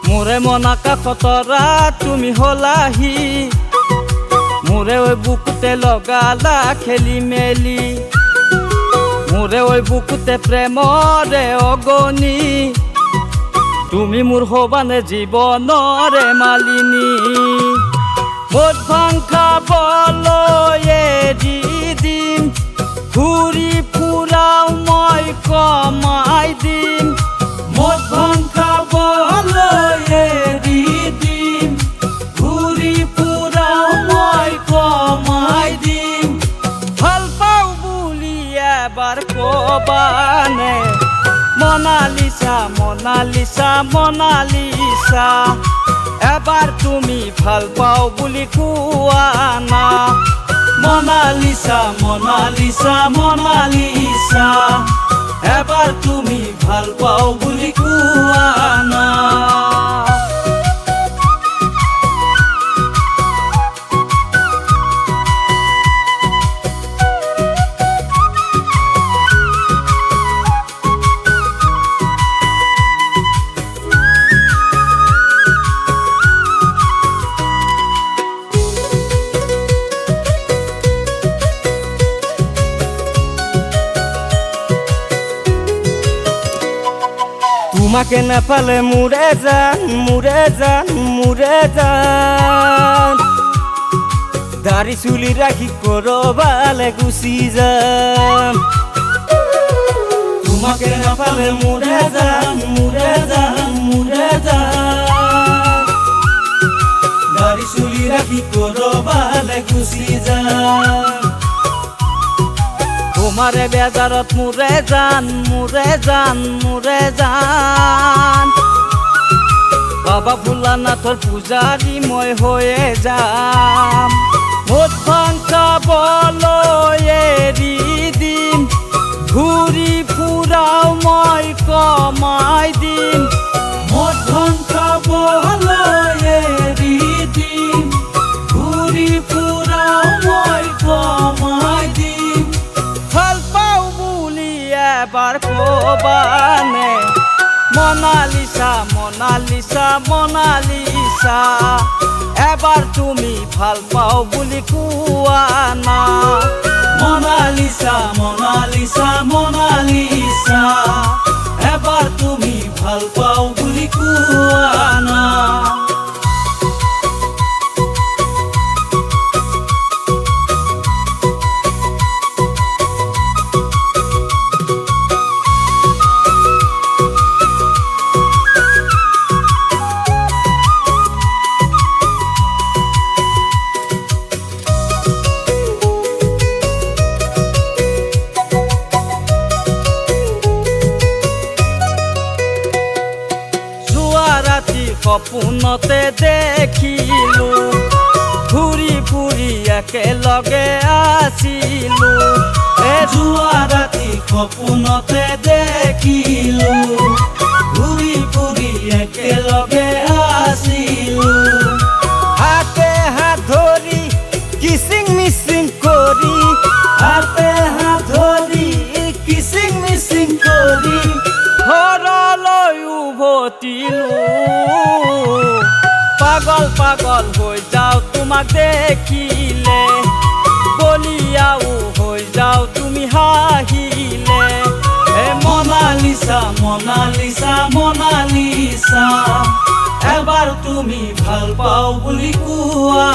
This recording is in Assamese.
মোরে মনাকা খতরা তুমি হলাহি মোরে ওই বুকুতে লগালা খেলি মেলি মোরে ওই বুকুতে প্রেমরে অগনি তুমি মোর হবানে জীবনরে মালিনী মোট ভাঙা বলয়ে দিম ঘুরি ফুরাও মই কমাই দিম মোট ভাঙা বলয়ে দিম ঘুরি ফুরাও মই কমাই দিম ভাল পাও বুলি এবার কবানে মোনালিসা মোনালিসা মোনালিসা এবার তুমি ভাল পাও বুলি কোৱা না মোনালিসা মোনালিসা মোনালিসা এবাৰ তুমি ভাল পাও বুলি কোৱা না তোমাকে না পালে মুড়ে যান মুড়ে যান মুড়ে যান দাড়ি চুলি রাখি করবালে গুচি যান তোমাকে না পালে মুড়ে যান মুড়ে যান মুড়ে যান দাড়ি চুলি রাখি করবালে গুচি যান তোমারে বেজারত মুরে যান মুরে যান মুরে যান বাবা ভোলানাথর পূজারি মই হয়ে যাম মোট ভাঙা বলয়ে দিম ঘুরি ফুরাও মই কমাই দিম মোট ভাঙা বলয়ে দিম ঘুরি ফুরাও মই কমাই দিম ভাল পাও বুলি এবার কবানে মোনালিসা মোনালিসা মোনালিসা এবার তুমি ভাল পাও বুলি কোৱা না মোনালিসা মোনালিসা মোনালিসা এবাৰ তুমি ভাল পাও বুলি কোৱা না সপোনতে দেখিলো ঘুৰি ফুৰি একেলগে আছিলো যোৱা ৰাতি সপোনতে দেখিলো ঘুৰি ফুৰি একেলগে আছিলো হাতে হাত ধৰি কিচিং মিচিং কৰি হাতে হাত ধৰি কিচিং মিচিং কৰি ঘৰলৈ উভতিলো পাগল পাগল হৈ যাও তোমাক দেখিলে বলিয়াও হৈ যাও তুমি হাহিলে মোনালিসা মোনালিসা মোনালিসা এবার তুমি ভাল পাও বুলি কোৱা